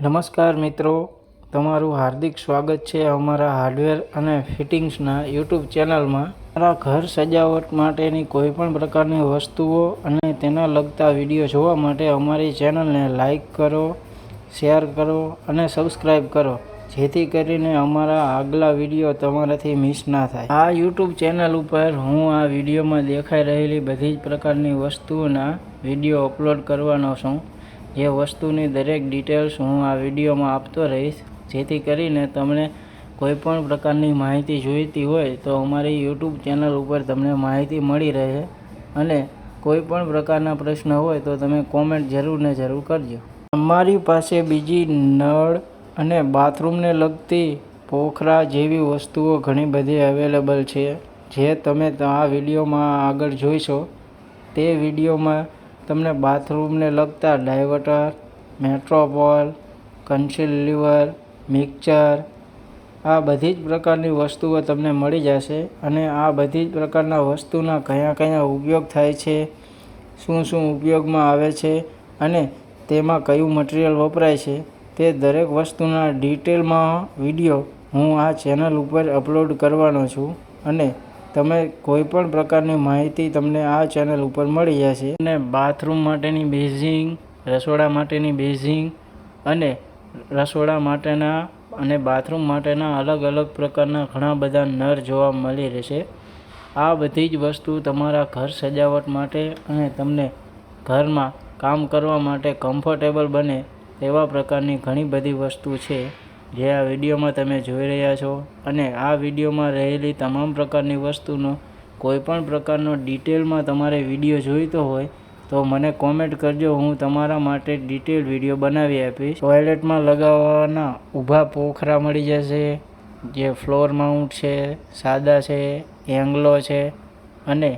નમસ્કાર મિત્રો, તમારું હાર્દિક સ્વાગત છે અમારા હાર્ડવેર અને ફિટિંગ્સના યુટ્યુબ ચેનલમાં. તમારા ઘર સજાવટ માટેની કોઈપણ પ્રકારની વસ્તુઓ અને તેના લગતા વિડીયો જોવા માટે અમારી ચેનલને લાઈક કરો, શેર કરો અને સબસ્ક્રાઈબ કરો, જેથી કરીને અમારા આગલા વિડીયો તમારાથી મિસ ના થાય. આ યુટ્યુબ ચેનલ ઉપર હું આ વિડીયોમાં દેખાઈ રહેલી બધી જ પ્રકારની વસ્તુઓના વિડીયો અપલોડ કરવાનો છું. જે વસ્તુની દરેક ડિટેલ્સ હું આ વિડીયોમાં આપતો રહીશ, જેથી કરીને તમને કોઈપણ પ્રકારની માહિતી જોઈતી હોય તો અમારી યુટ્યુબ ચેનલ ઉપર તમને માહિતી મળી રહે. અને કોઈપણ પ્રકારના પ્રશ્ન હોય તો તમે કોમેન્ટ જરૂર ને જરૂર કરજો. અમારી પાસે બીજી નળ અને બાથરૂમને લગતી પોખરા જેવી વસ્તુઓ ઘણી બધી અવેલેબલ છે, જે તમે આ વિડીયોમાં આગળ જોઈશો. તે વિડીયોમાં તમને બાથરૂમને લગતા ડાયવર્ટર, મેટ્રોપોલ, કન્સીલર, મિક્સર, આ બધી જ પ્રકારની વસ્તુઓ તમને મળી જશે. અને આ બધી જ પ્રકારના વસ્તુના કયા ઉપયોગ થાય છે, શું ઉપયોગમાં આવે છે અને તેમાં કયું મટીરિયલ વપરાય છે, તે દરેક વસ્તુના ડિટેલમાં વિડીયો હું આ ચેનલ ઉપર અપલોડ કરવાનો છું. અને તમે કોઈપણ પ્રકારની માહિતી તમને આ ચેનલ ઉપર મળી જશે. અને બાથરૂમ માટેની બેઝિંગ, રસોડા માટેની બેઝિંગ અને રસોડા માટેના અને બાથરૂમ માટેના અલગ પ્રકારના ઘણા બધા નળ જોવા મળી રહેશે. આ બધી જ વસ્તુ તમારા ઘર સજાવટ માટે અને તમને ઘરમાં કામ કરવા માટે કમ્ફર્ટેબલ બને તેવા પ્રકારની ઘણી બધી વસ્તુ છે, જે આ વિડીયોમાં તમે જોઈ રહ્યા છો. અને આ વિડીયોમાં રહેલી તમામ પ્રકારની વસ્તુનો કોઈપણ પ્રકારનો ડિટેલમાં તમારે વિડીયો જોઈતો હોય તો મને કોમેન્ટ કરજો, હું તમારા માટે ડિટેલ વિડીયો બનાવી આપીશ. ટોયલેટમાં લગાવવાના ઊભા પોખરા મળી જશે, જે ફ્લોર માઉન્ટ છે, સાદા છે, એંગલો છે. અને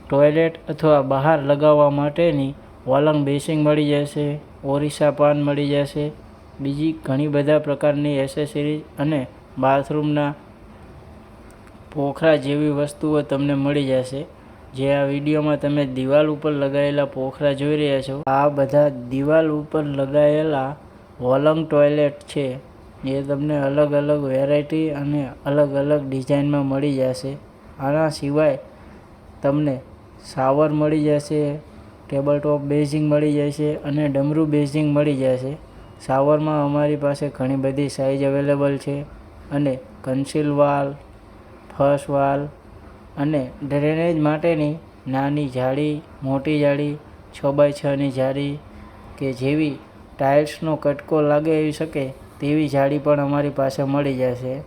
ટોયલેટ અથવા બહાર લગાવવા માટેની વોલંગ બેસિંગ મળી જશે, ઓરિસા પાન મળી જશે, બીજી ઘણી બધા પ્રકારની એસેસરીઝ અને બાથરૂમના પોખરા જેવી વસ્તુઓ તમને મળી જશે. જે આ વિડીયોમાં તમે દિવાલ ઉપર લગાવેલા પોખરા જોઈ રહ્યા છો, આ બધા દિવાલ ઉપર લગાવેલા વોલંગ ટોયલેટ છે, જે તમને અલગ વેરાયટી અને અલગ ડિઝાઇનમાં મળી જશે. આના સિવાય તમને શાવર મળી જશે, ટેબલ ટોપ બેઝિંગ મળી જશે અને ડમરૂ બેઝિંગ મળી જશે. શાવરમાં અમારી પાસે ઘણી બધી સાઇઝ અવેલેબલ છે. અને કન્સીલ વાલ, ફર્સ્ટ વાલ અને ડ્રેનેજ માટેની નાની જાળી, મોટી જાળી, 6x6ની જાળી કે જેવી ટાઇલ્સનો કટકો લાગી શકે તેવી જાળી પણ અમારી પાસે મળી જશે.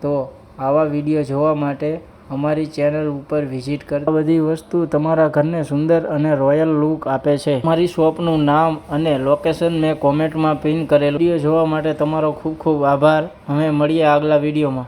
તો આવા વિડીયો જોવા માટે અમારી ચેનલ ઉપર વિઝિટ કરતા બધી વસ્તુ તમારા ઘરને સુંદર અને રોયલ લુક આપે છે. અમારી શોપનું નામ અને લોકેશન મેં કોમેન્ટમાં પિન કરેલું. વિડીયો જોવા માટે તમારો ખૂબ આભાર. અમે મળીએ આગલા વિડીયોમાં.